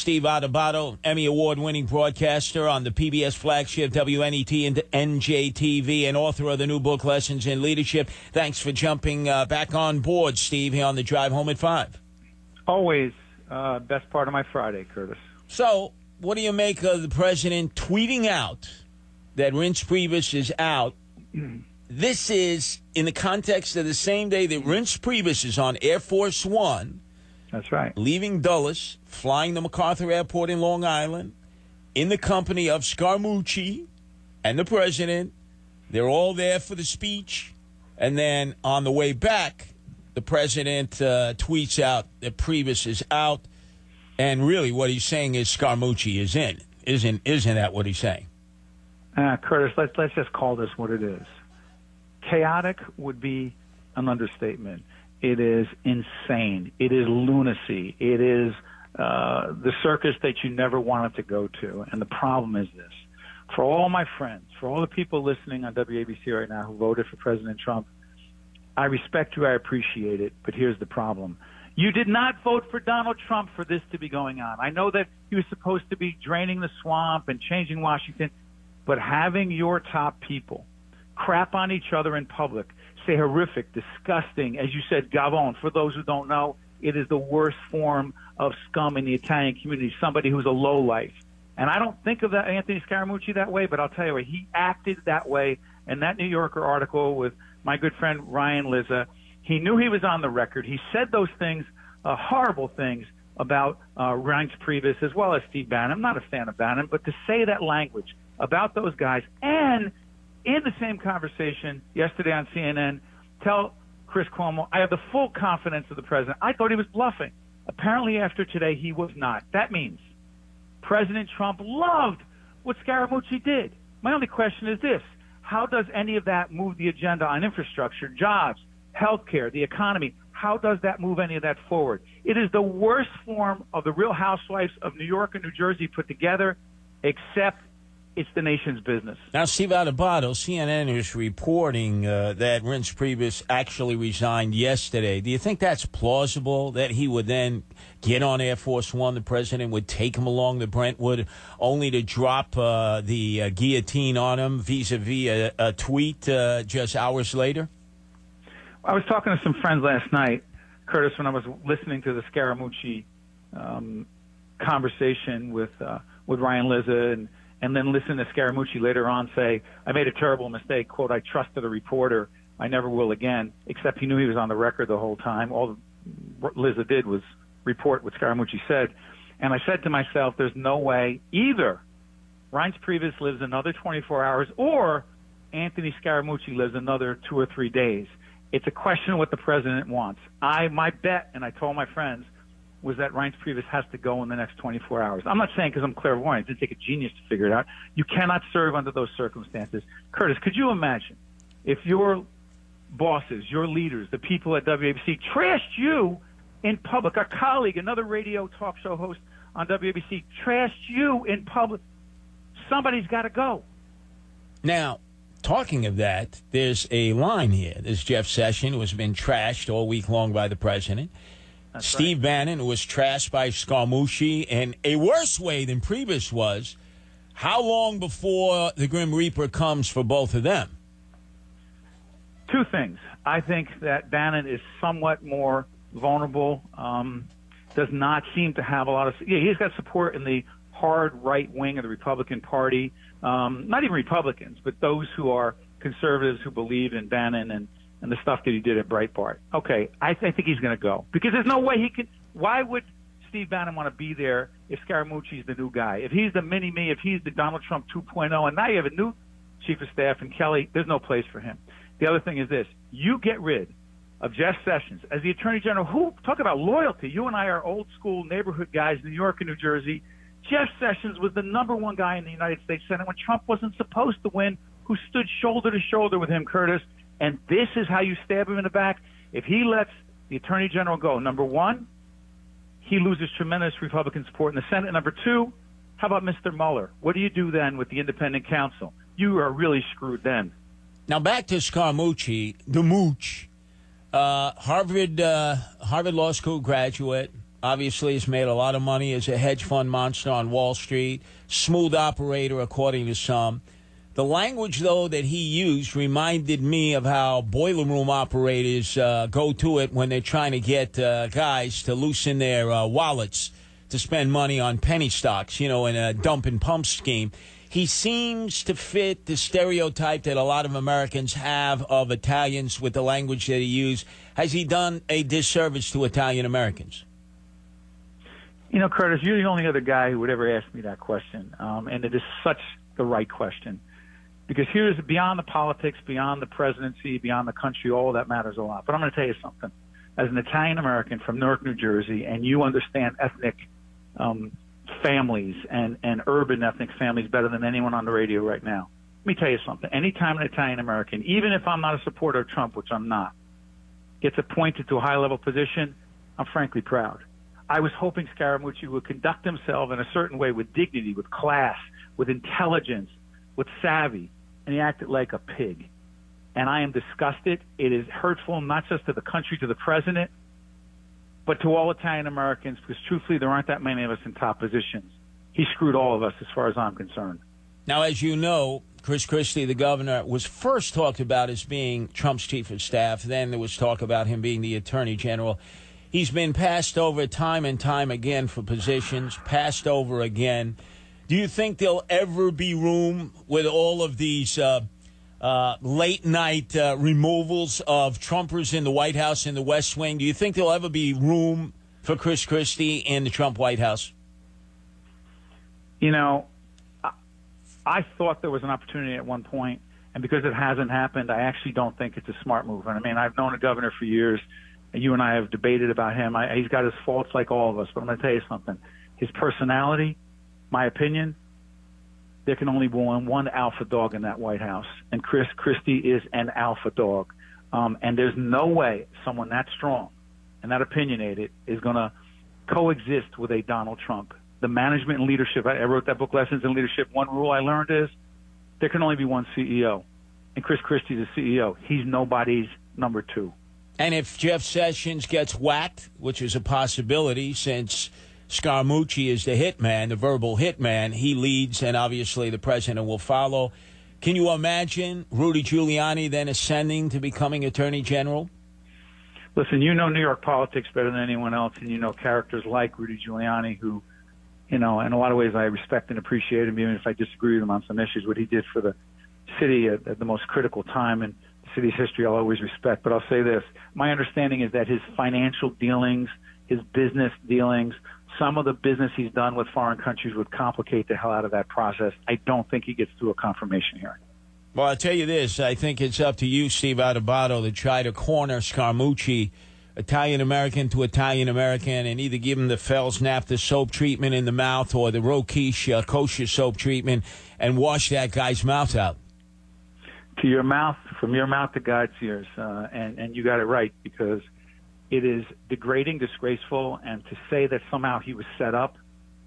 Steve Adubato, Emmy Award-winning broadcaster on the PBS flagship WNET and NJTV, and author of the new book, Lessons in Leadership. Thanks for jumping back on board, Steve, here on the Drive Home at 5. Always. Best part of my Friday, Curtis. So, what do you make of the president tweeting out that Reince Priebus is out? This is in the context of the same day that Reince Priebus is on Air Force One. That's right. Leaving Dulles, flying to MacArthur Airport in Long Island, in the company of Scaramucci and the president. They're all there for the speech. And then on the way back, the president tweets out that Priebus is out. And really what he's saying is Scaramucci is in. Isn't that what he's saying? Curtis, let's just call this what it is. Chaotic would be an understatement. It is insane. It is lunacy. It is the circus that you never wanted to go to. And the problem is this. For all my friends, for all the people listening on WABC right now who voted for President Trump, I respect you. I appreciate it. But here's the problem. You did not vote for Donald Trump for this to be going on. I know that he was supposed to be draining the swamp and changing Washington, but having your top people crap on each other in public, say horrific, disgusting, as you said, gavon. For those who don't know, it is the worst form of scum in the Italian community, somebody who's a lowlife. And I don't think of that Anthony Scaramucci that way, but I'll tell you what, he acted that way in that New Yorker article with my good friend Ryan Lizza. He knew he was on the record. He said those things, horrible things, about Reince Priebus as well as Steve Bannon. I'm not a fan of Bannon, but to say that language about those guys, and in the same conversation yesterday on CNN, tell Chris Cuomo, I have the full confidence of the president. I thought he was bluffing. Apparently after today, he was not. That means President Trump loved what Scaramucci did. My only question is this. How does any of that move the agenda on infrastructure, jobs, healthcare, the economy? How does that move any of that forward? It is the worst form of the Real Housewives of New York and New Jersey put together, except it's the nation's business. Now, Steve Adubato, CNN is reporting that Reince Priebus actually resigned yesterday. Do you think that's plausible, that he would then get on Air Force One, the president would take him along to Brentwood, only to drop the guillotine on him vis-a-vis a tweet just hours later? I was talking to some friends last night, Curtis, when I was listening to the Scaramucci conversation with Ryan Lizza, and then listen to Scaramucci later on say, I made a terrible mistake, quote, I trusted a reporter, I never will again, except he knew he was on the record the whole time. All Lizza did was report what Scaramucci said. And I said to myself, there's no way either Reince Priebus lives another 24 hours or Anthony Scaramucci lives another 2 or 3 days. It's a question of what the president wants. My bet, and I told my friends, was that Reince Priebus has to go in the next 24 hours. I'm not saying because I'm clairvoyant. It didn't take a genius to figure it out. You cannot serve under those circumstances. Curtis, could you imagine if your bosses, your leaders, the people at WABC trashed you in public, a colleague, another radio talk show host on WABC, trashed you in public? Somebody's got to go. Now, talking of that, there's a line here. There's Jeff Sessions, who has been trashed all week long by the president. That's Steve right. Bannon, who was trashed by Scaramucci in a worse way than Priebus was. How long before the Grim Reaper comes for both of them? Two things. I think that Bannon is somewhat more vulnerable, does not seem to have a lot of... Yeah, he's got support in the hard right wing of the Republican Party. Not even Republicans, but those who are conservatives who believe in Bannon and the stuff that he did at Breitbart. Okay, I think he's going to go. Because there's no way he could... Why would Steve Bannon want to be there if Scaramucci's the new guy? If he's the mini-me, if he's the Donald Trump 2.0, and now you have a new chief of staff and Kelly, there's no place for him. The other thing is this. You get rid of Jeff Sessions as the Attorney General. Who, talk about loyalty. You and I are old-school neighborhood guys, New York and New Jersey. Jeff Sessions was the number one guy in the United States Senate when Trump wasn't supposed to win, who stood shoulder to shoulder with him, Curtis. And this is how you stab him in the back. If he lets the Attorney General go, number one, he loses tremendous Republican support in the Senate. Number two, how about Mr. Mueller? What do you do then with the independent counsel? You are really screwed then. Now back to Scaramucci, the mooch, Harvard Law School graduate, obviously has made a lot of money as a hedge fund monster on Wall Street, smooth operator according to some. The language, though, that he used reminded me of how boiler room operators go to it when they're trying to get guys to loosen their wallets to spend money on penny stocks, in a dump and pump scheme. He seems to fit the stereotype that a lot of Americans have of Italians with the language that he used. Has he done a disservice to Italian Americans? Curtis, you're the only other guy who would ever ask me that question, and it is such the right question. Because here's beyond the politics, beyond the presidency, beyond the country, all that matters a lot. But I'm going to tell you something. As an Italian American from Newark, New Jersey, and you understand ethnic families and urban ethnic families better than anyone on the radio right now. Let me tell you something. Anytime an Italian American, even if I'm not a supporter of Trump, which I'm not, gets appointed to a high-level position, I'm frankly proud. I was hoping Scaramucci would conduct himself in a certain way with dignity, with class, with intelligence, with savvy, and he acted like a pig. And I am disgusted. It is hurtful not just to the country, to the president, but to all Italian Americans, because truthfully, there aren't that many of us in top positions. He screwed all of us as far as I'm concerned. Now, as you know, Christie, the governor, was first talked about as being Trump's chief of staff. Then there was talk about him being the attorney general. He's been passed over time and time again for positions, passed over again. Do you think there'll ever be room with all of these late-night removals of Trumpers in the White House in the West Wing? Do you think there'll ever be room for Chris Christie in the Trump White House? I thought there was an opportunity at one point, and because it hasn't happened, I actually don't think it's a smart move. And I mean, I've known the governor for years, and you and I have debated about him. He's got his faults like all of us, but I'm going to tell you something. His personality, my opinion, there can only be one alpha dog in that White House, and Christie is an alpha dog. And there's no way someone that strong and that opinionated is going to coexist with a Donald Trump. The management and leadership, I wrote that book, Lessons in Leadership. One rule I learned is there can only be one CEO, and Chris Christie's a CEO. He's nobody's number two. And if Jeff Sessions gets whacked, which is a possibility since Scaramucci is the hitman, the verbal hitman, he leads, and obviously the president will follow. Can you imagine Rudy Giuliani then ascending to becoming attorney general? Listen, you know New York politics better than anyone else, and you know characters like Rudy Giuliani who, in a lot of ways I respect and appreciate him, even if I disagree with him on some issues. What he did for the city at the most critical time in the city's history, I'll always respect. But I'll say this. My understanding is that his financial dealings, his business dealings, some of the business he's done with foreign countries would complicate the hell out of that process. I don't think he gets through a confirmation hearing. Well, I'll tell you this. I think it's up to you, Steve Adubato, to try to corner Scaramucci, Italian-American to Italian-American, and either give him the Fels-Nap, the soap treatment in the mouth, or the Roquiche kosher soap treatment, and wash that guy's mouth out. To your mouth, from your mouth to God's ears. And you got it right, because it is degrading, disgraceful, and to say that somehow he was set up,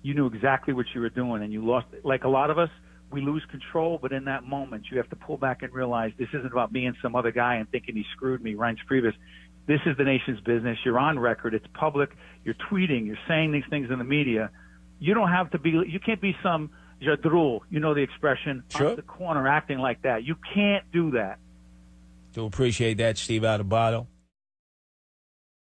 you knew exactly what you were doing, and you lost. Like a lot of us, we lose control, but in that moment, you have to pull back and realize this isn't about being some other guy and thinking he screwed me, Reince Priebus. This is the nation's business. You're on record. It's public. You're tweeting. You're saying these things in the media. You don't have to be. You can't be some jadrul. You know the expression. Sure. On the corner acting like that. You can't do that. Do appreciate that, Steve Adubato.